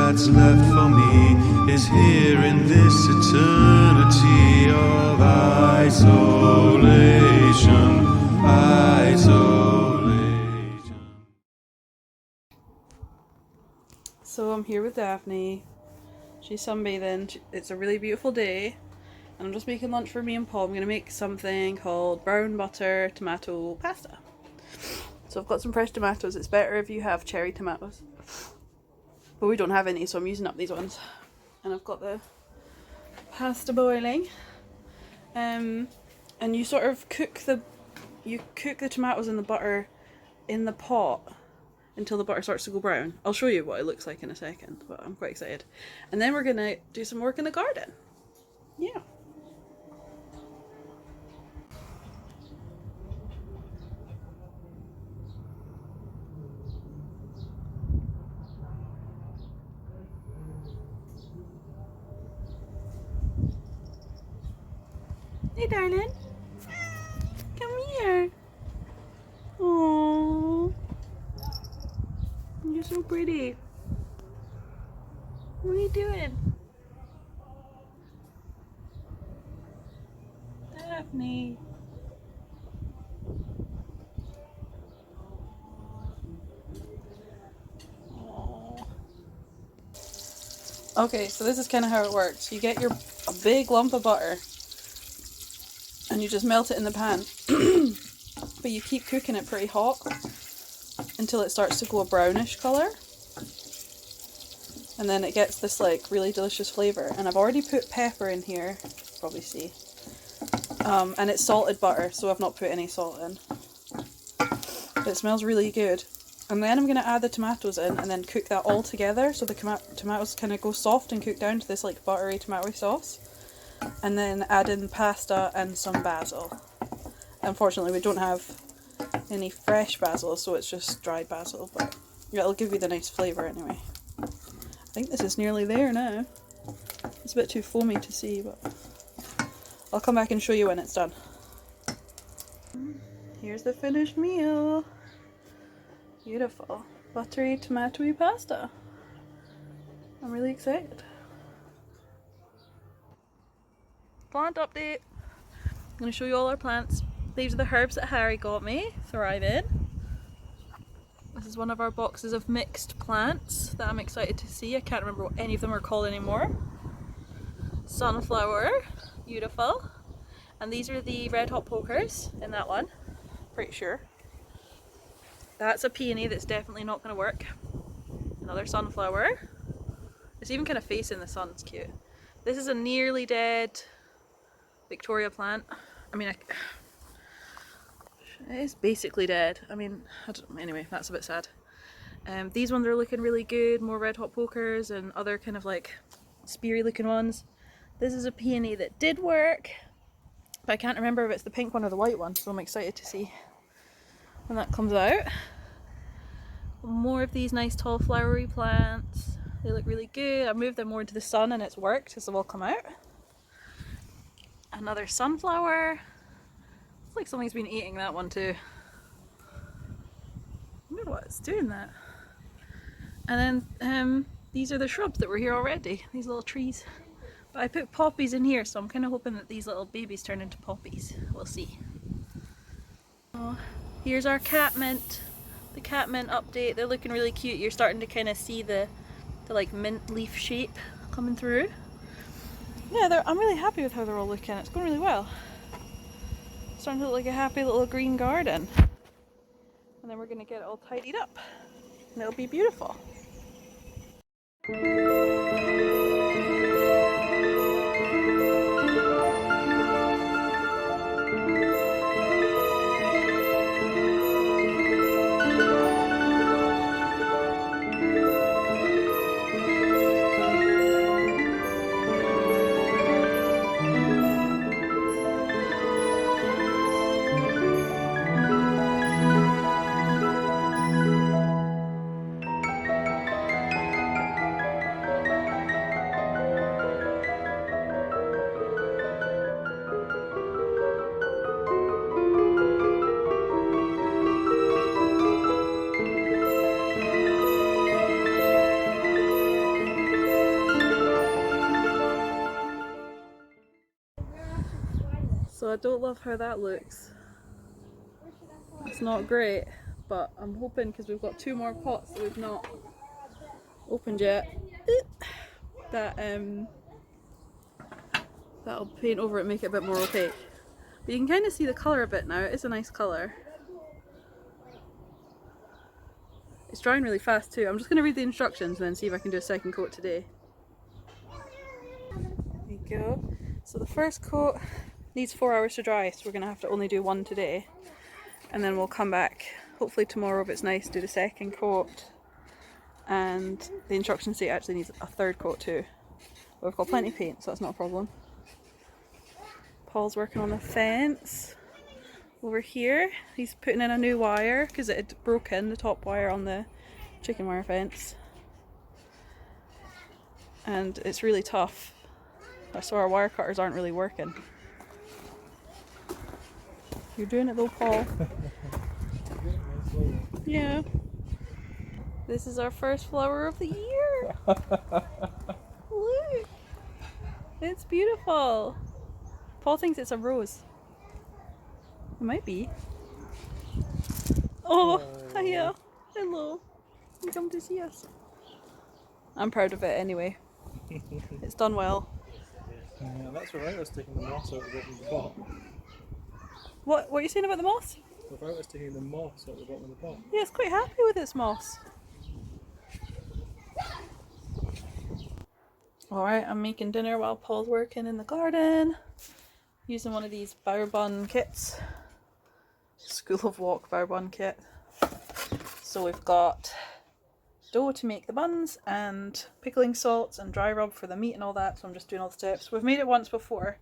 that's left for me is here in this eternity of isolation, isolation. So I'm here with Daphne. She's sunbathing. It's a really beautiful day. And I'm just making lunch for me and Paul. I'm going to make something called brown butter tomato pasta. So I've got some fresh tomatoes. It's better if you have cherry tomatoes. But we don't have any, so I'm using up these ones. And I've got the pasta boiling. And you sort of cook the tomatoes in the butter in the pot until the butter starts to go brown. I'll show you what it looks like in a second, but I'm quite excited. And then we're going to do some work in the garden. Yeah. Hey, darling. Come here. Aww. You're so pretty. What are you doing? Daphne. Aww. Okay, so this is kind of how it works. You get a big lump of butter and you just melt it in the pan. But you keep cooking it pretty hot until it starts to go a brownish colour. And then it gets this like really delicious flavour. And I've already put pepper in here, you can probably see. And it's salted butter, so I've not put any salt in. But it smells really good. And then I'm going to add the tomatoes in and then cook that all together so the tomatoes kind of go soft and cook down to this like buttery tomato sauce. And then add in pasta and some basil. Unfortunately we don't have any fresh basil, so it's just dried basil, but yeah, it'll give you the nice flavour anyway. I think this is nearly there now. It's a bit too foamy to see, but I'll come back and show you when it's done. Here's the finished meal. Beautiful. Buttery tomatoey pasta. I'm really excited. Plant update. I'm going to show you all our plants. These are the herbs that Harry got me. Thrive in. This is one of our boxes of mixed plants that I'm excited to see. I can't remember what any of them are called anymore. Sunflower. Beautiful. And these are the red hot pokers in that one. Pretty sure. That's a peony that's definitely not going to work. Another sunflower. It's even kind of facing the sun. It's cute. This is a nearly dead Victoria plant. I mean, it is basically dead. I mean, anyway, that's a bit sad. These ones are looking really good. More red hot pokers and other kind of like speary looking ones. This is a peony that did work, but I can't remember if it's the pink one or the white one, so I'm excited to see when that comes out. More of these nice tall flowery plants. They look really good. I moved them more into the sun and it's worked, so they'll all come out. Another sunflower. Looks like something's been eating that one too. I wonder what's doing that. And then these are the shrubs that were here already, these little trees. But I put poppies in here, so I'm kind of hoping that these little babies turn into poppies. We'll see. Oh, here's our catmint. The catmint update. They're looking really cute. You're starting to kind of see the like mint leaf shape coming through. Yeah, I'm really happy with how they're all looking. It's going really well. It's starting to look like a happy little green garden. And then we're going to get it all tidied up. And it'll be beautiful. So I don't love how that looks. It's not great, but I'm hoping, because we've got 2 more pots that we've not opened yet, that that'll paint over it and make it a bit more opaque. But you can kind of see the colour a bit now. It is a nice colour. It's drying really fast too. I'm just going to read the instructions and then see if I can do a second coat today. There you go. So the first coat needs 4 hours to dry, so we're going to have to only do 1 today. And then we'll come back, hopefully tomorrow if it's nice, do the second coat. And the instructions say it actually needs a 3rd coat too. But we've got plenty of paint, so that's not a problem. Paul's working on the fence over here. He's putting in a new wire because it had broken, the top wire on the chicken wire fence. And it's really tough. So our wire cutters aren't really working. You're doing it though, Paul. Yeah. This is our first flower of the year. Look. It's beautiful. Paul thinks it's a rose. It might be. Oh, hiya. Hello. You come to see us. I'm proud of it anyway. It's done well. Yeah, that's alright, I was taking the moss out of the bottom of the pot. What are you saying about the moss? Without us taking the moss out of the bottom of the pot. Yeah, it's quite happy with its moss. Alright, I'm making dinner while Paul's working in the garden. Using one of these bower bun kits. School of Walk bower bun kit. So we've got dough to make the buns and pickling salts and dry rub for the meat and all that, so I'm just doing all the steps. We've made it once before,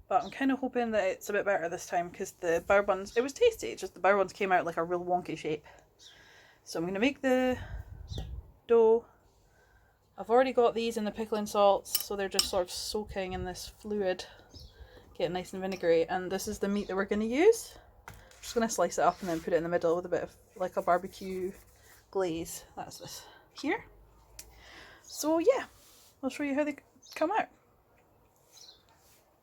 but I'm kind of hoping that it's a bit better this time because the bower buns, it was tasty, it's just the bower buns came out like a real wonky shape. So I'm going to make the dough. I've already got these in the pickling salts, so they're just sort of soaking in this fluid, getting nice and vinegary, and this is the meat that we're going to use. I'm just going to slice it up and then put it in the middle with a bit of like a barbecue glaze. That's this here. So yeah, I'll show you how they come out.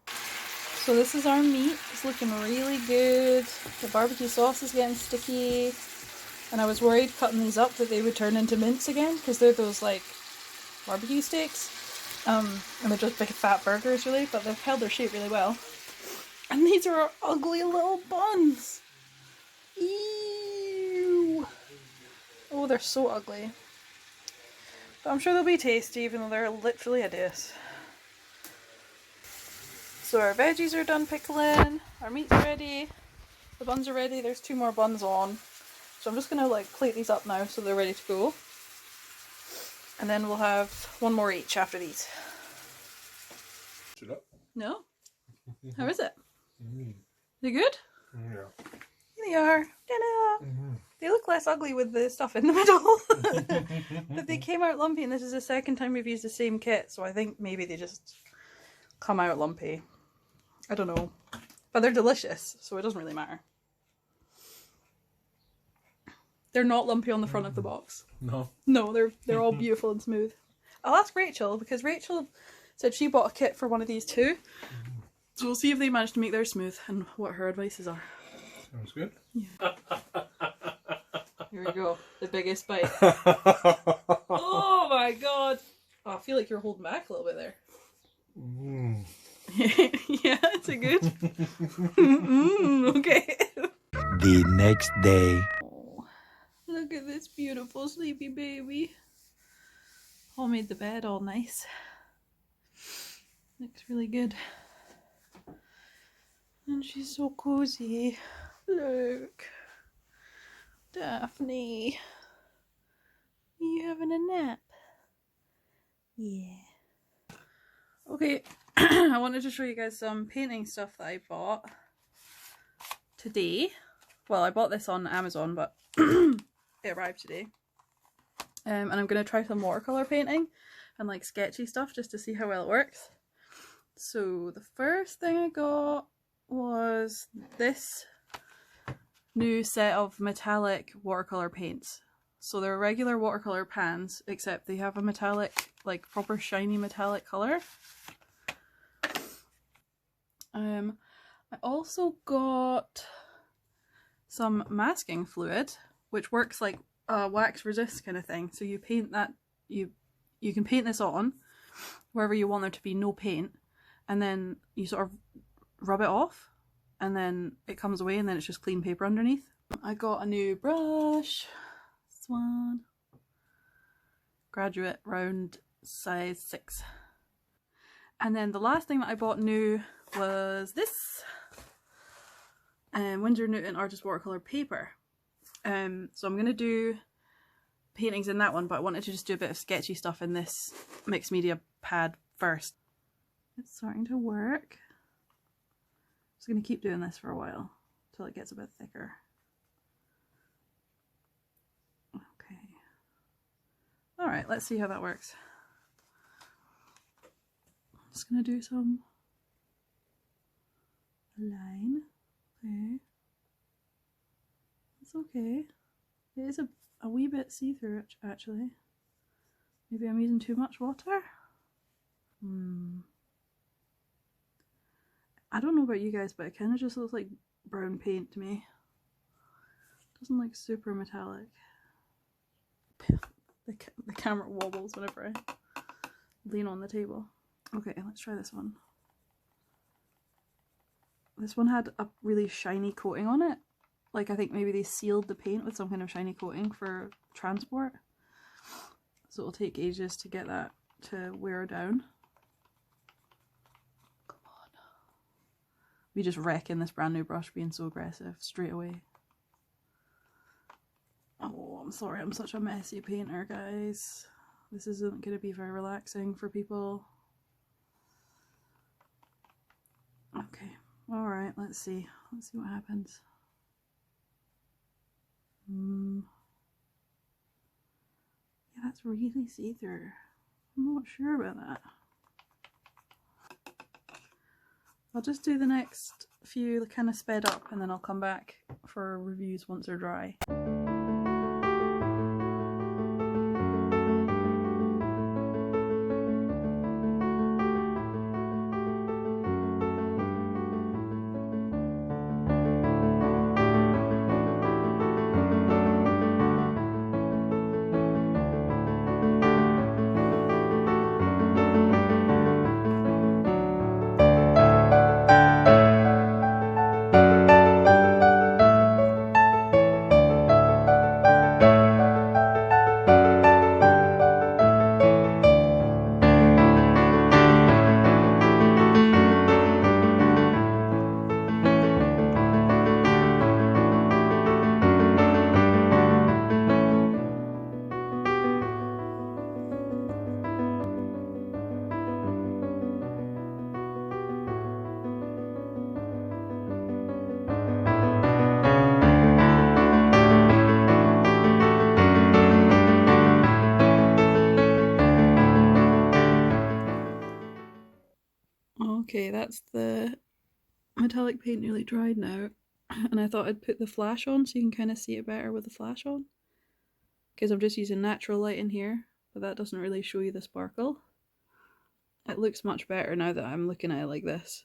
So this is our meat. It's looking really good. The barbecue sauce is getting sticky, and I was worried cutting these up that they would turn into mince again because they're those like barbecue steaks, and they're just big fat burgers really, but they've held their shape really well. And these are our ugly little buns. Ew. Oh, they're so ugly. But I'm sure they'll be tasty even though they're literally hideous. So our veggies are done pickling, our meat's ready, the buns are ready, there's 2 more buns on. So I'm just going to like plate these up now so they're ready to go. And then we'll have 1 more each after these. No? How is it? They good? Yeah. They are. Ta-da! They look less ugly with the stuff in the middle. But they came out lumpy, and this is the second time we've used the same kit, so I think maybe they just come out lumpy. I don't know. But they're delicious, so it doesn't really matter. They're not lumpy on the front of the box. No. No, they're all beautiful and smooth. I'll ask Rachel, because Rachel said she bought a kit for one of these too. So we'll see if they manage to make theirs smooth and what her advices are. Sounds good. Yeah. Here we go. The biggest bite. Oh my god. Oh, I feel like you're holding back a little bit there. Yeah, it's a good. Okay. The next day. Oh, look at this beautiful sleepy baby. All made the bed all nice. Looks really good. And she's so cozy. Look. Daphne. Are you having a nap? Yeah. Okay, I wanted to show you guys some painting stuff that I bought today. Well, I bought this on Amazon, but it arrived today. And I'm going to try some watercolour painting and like sketchy stuff just to see how well it works. So the first thing I got was this new set of metallic watercolour paints. So they're regular watercolour pans, except they have a metallic, like proper shiny metallic colour. I also got some masking fluid, which works like a wax resist kind of thing. So you paint that, you can paint this on wherever you want there to be no paint, and then you sort of rub it off, and then it comes away, and then it's just clean paper underneath. I got a new brush, this one, Graduate round size 6. And then the last thing that I bought new was this Winsor Newton Artist Watercolour paper. So I'm going to do paintings in that one, but I wanted to just do a bit of sketchy stuff in this mixed media pad first. It's starting to work. I'm just going to keep doing this for a while until it gets a bit thicker. Okay. Alright, let's see how that works. I'm just going to do some line. Okay. It's okay. It is a wee bit see-through actually. Maybe I'm using too much water? I don't know about you guys, but it kind of just looks like brown paint to me. It doesn't look super metallic. The camera wobbles whenever I lean on the table. Okay, let's try this one. This one had a really shiny coating on it. Like, I think maybe they sealed the paint with some kind of shiny coating for transport. So it'll take ages to get that to wear down. Come on. We just wrecking this brand new brush being so aggressive straight away. Oh, I'm sorry, I'm such a messy painter, guys. This isn't going to be very relaxing for people. Okay, alright, let's see. Let's see what happens. Yeah, that's really see-through. I'm not sure about that. I'll just do the next few kind of sped up, and then I'll come back for reviews once they're dry. Okay, that's the metallic paint nearly dried now, and I thought I'd put the flash on so you can kind of see it better with the flash on, because I'm just using natural light in here, but that doesn't really show you the sparkle. It looks much better now that I'm looking at it like this.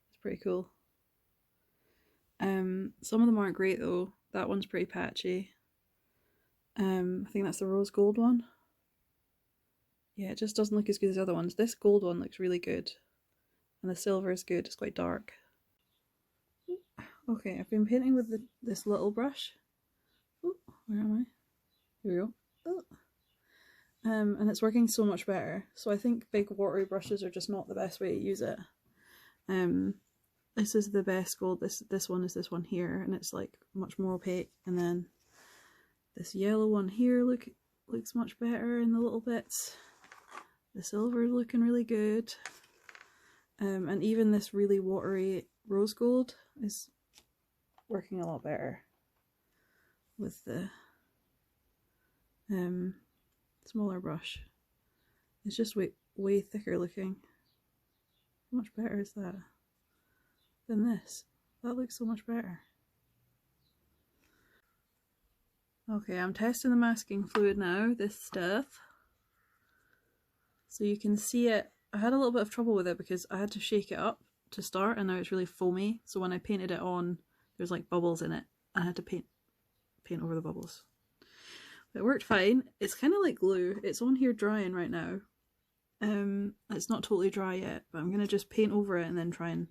It's pretty cool. Some of them aren't great though. That one's pretty patchy. I think that's the rose gold one. Yeah, it just doesn't look as good as the other ones. This gold one looks really good. And the silver is good, it's quite dark. Okay, I've been painting with this little brush. Oh, where am I? Here we go. Oh. And it's working so much better. So I think big watery brushes are just not the best way to use it. This is the best gold. This one is this one here, and it's like much more opaque. And then this yellow one here looks much better in the little bits. The silver is looking really good. And even this really watery rose gold is working a lot better with the smaller brush. It's just way thicker looking. How much better is that than this? That looks so much better. Okay, I'm testing the masking fluid now, this stuff. So you can see it. I had a little bit of trouble with it because I had to shake it up to start, and now it's really foamy. So when I painted it on, there's like bubbles in it. I had to paint over the bubbles. But it worked fine. It's kind of like glue. It's on here drying right now. It's not totally dry yet, but I'm gonna just paint over it and then try and.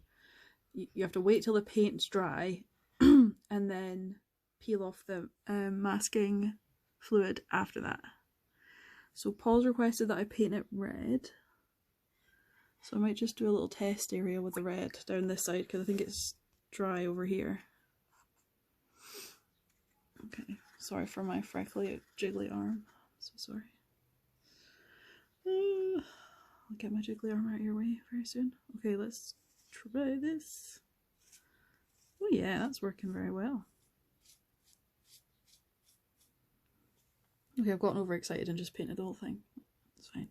You have to wait till the paint's dry, and then peel off the masking fluid after that. So Paul's requested that I paint it red. So I might just do a little test area with the red down this side because I think it's dry over here. Okay, sorry for my freckly jiggly arm. So sorry. I'll get my jiggly arm out of your way very soon. Okay, let's try this. Oh yeah, that's working very well. Okay, I've gotten overexcited and just painted the whole thing. It's fine.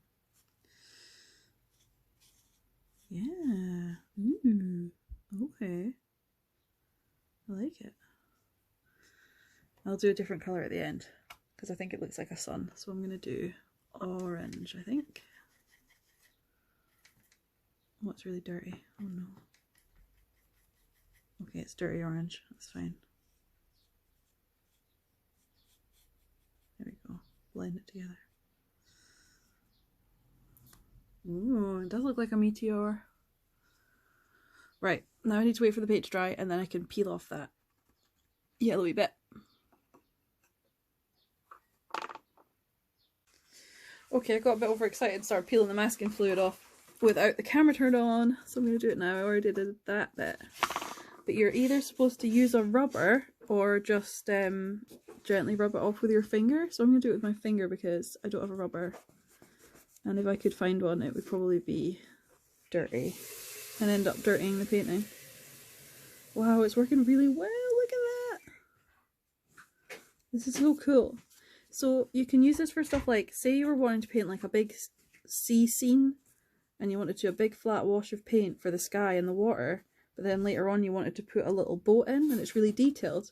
Yeah. Ooh. Okay. I like it. I'll do a different colour at the end because I think it looks like a sun. So I'm going to do orange, I think. Oh, it's really dirty. Oh no. Okay, it's dirty orange. That's fine. There we go. Blend it together. Ooh, it does look like a meteor. Right, now I need to wait for the paint to dry and then I can peel off that yellowy bit. Okay, I got a bit overexcited and started peeling the masking fluid off without the camera turned on, so I'm going to do it now. I already did that bit. But you're either supposed to use a rubber or just gently rub it off with your finger. So I'm going to do it with my finger because I don't have a rubber. And if I could find one, it would probably be dirty and end up dirtying the painting. Wow, it's working really well. Look at that. This is so cool. So you can use this for stuff like, say you were wanting to paint like a big sea scene and you wanted to do a big flat wash of paint for the sky and the water, but then later on you wanted to put a little boat in and it's really detailed.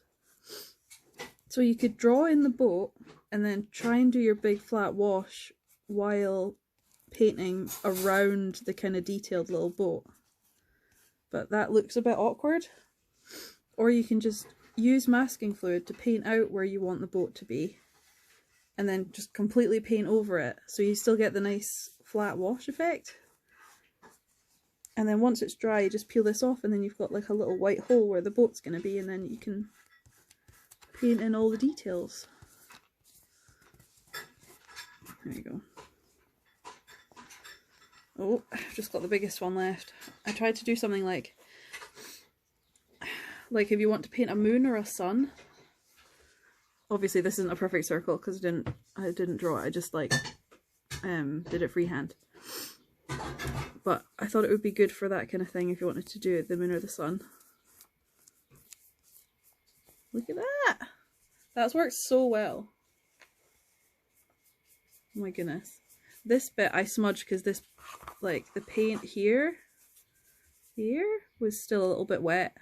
So you could draw in the boat and then try and do your big flat wash while painting around the kind of detailed little boat. But that looks a bit awkward. Or you can just use masking fluid to paint out where you want the boat to be and then just completely paint over it so you still get the nice flat wash effect. And then once it's dry, you just peel this off and then you've got like a little white hole where the boat's going to be, and then you can paint in all the details. There you go. Oh, I've just got the biggest one left. I tried to do something like if you want to paint a moon or a sun. Obviously this isn't a perfect circle because I didn't draw it. I just like did it freehand. But I thought it would be good for that kind of thing if you wanted to do the moon or the sun. Look at that! That's worked so well. Oh my goodness. This bit I smudged because this, like, the paint here was still a little bit wet.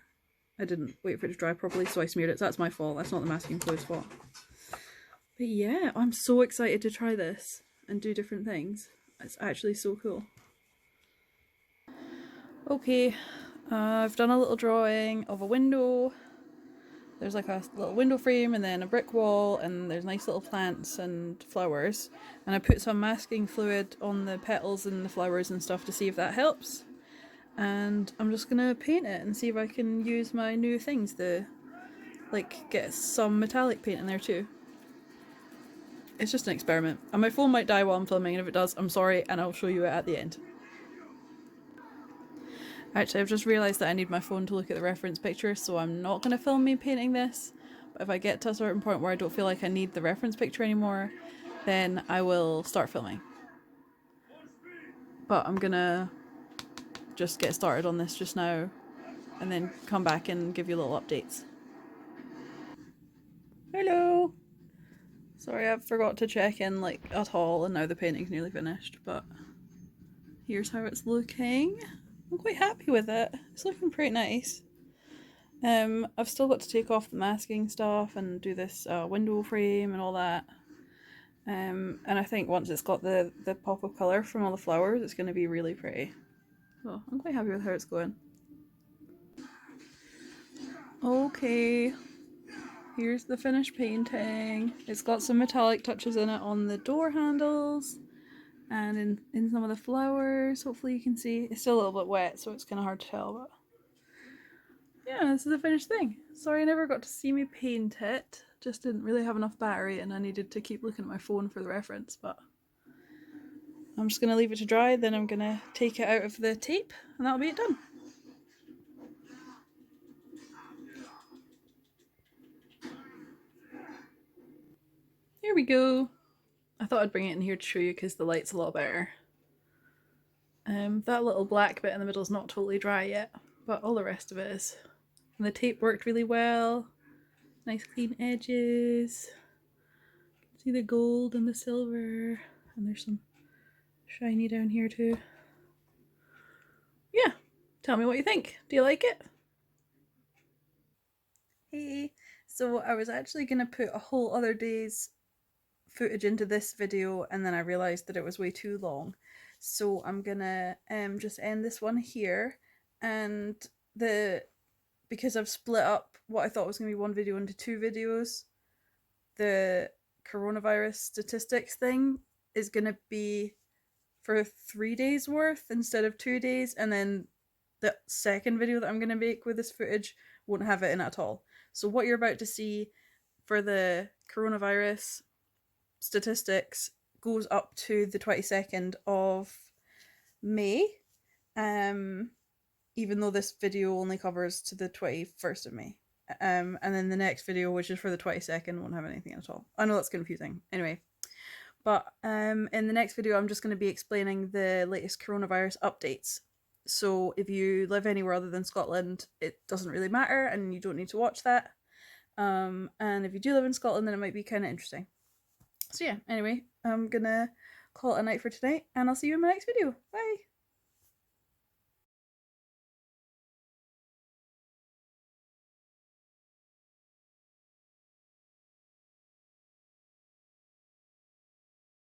I didn't wait for it to dry properly, so I smeared it. So that's my fault. That's not the masking fluid's fault. But yeah, I'm so excited to try this and do different things. It's actually so cool. Okay, I've done a little drawing of a window. There's like a little window frame and then a brick wall, and there's nice little plants and flowers. And I put some masking fluid on the petals and the flowers and stuff to see if that helps. And I'm just gonna paint it and see if I can use my new things to like get some metallic paint in there too. It's just an experiment. And my phone might die while I'm filming, and if it does, I'm sorry, and I'll show you it at the end. Actually, I've just realised that I need my phone to look at the reference picture, so I'm not going to film me painting this. But if I get to a certain point where I don't feel like I need the reference picture anymore, then I will start filming. But I'm going to just get started on this just now, and then come back and give you little updates. Hello! Sorry, I forgot to check in like at all, and now the painting's nearly finished, but here's how it's looking. I'm quite happy with it. It's looking pretty nice. I've still got to take off the masking stuff and do this window frame and all that. And I think once it's got the pop of colour from all the flowers, it's going to be really pretty. So I'm quite happy with how it's going. Okay, here's the finished painting. It's got some metallic touches in it on the door handles and in some of the flowers. Hopefully you can see. It's still a little bit wet, so it's kind of hard to tell, but yeah, this is the finished thing. Sorry I never got to see me paint it. Just didn't really have enough battery and I needed to keep looking at my phone for the reference, but I'm just going to leave it to dry, then I'm going to take it out of the tape and that'll be it done. Here we go. I thought I'd bring it in here to show you because the light's a lot better. That little black bit in the middle is not totally dry yet, but all the rest of it is. And the tape worked really well. Nice clean edges. See the gold and the silver, and there's some shiny down here too. Yeah, tell me what you think. Do you like it? Hey, so I was actually going to put a whole other day's footage into this video and then I realised that it was way too long. So I'm gonna just end this one here, and because I've split up what I thought was going to be one video into two videos, the coronavirus statistics thing is going to be for 3 days worth instead of 2 days, and then the second video that I'm going to make with this footage won't have it in at all. So what you're about to see for the coronavirus statistics goes up to the 22nd of May, even though this video only covers to the 21st of May. And then the next video, which is for the 22nd, won't have anything at all. I know that's confusing. Anyway, but in the next video, I'm just going to be explaining the latest coronavirus updates. So if you live anywhere other than Scotland, it doesn't really matter and you don't need to watch that. And if you do live in Scotland, then it might be kind of interesting. So yeah, anyway, I'm gonna call it a night for tonight, and I'll see you in my next video. Bye!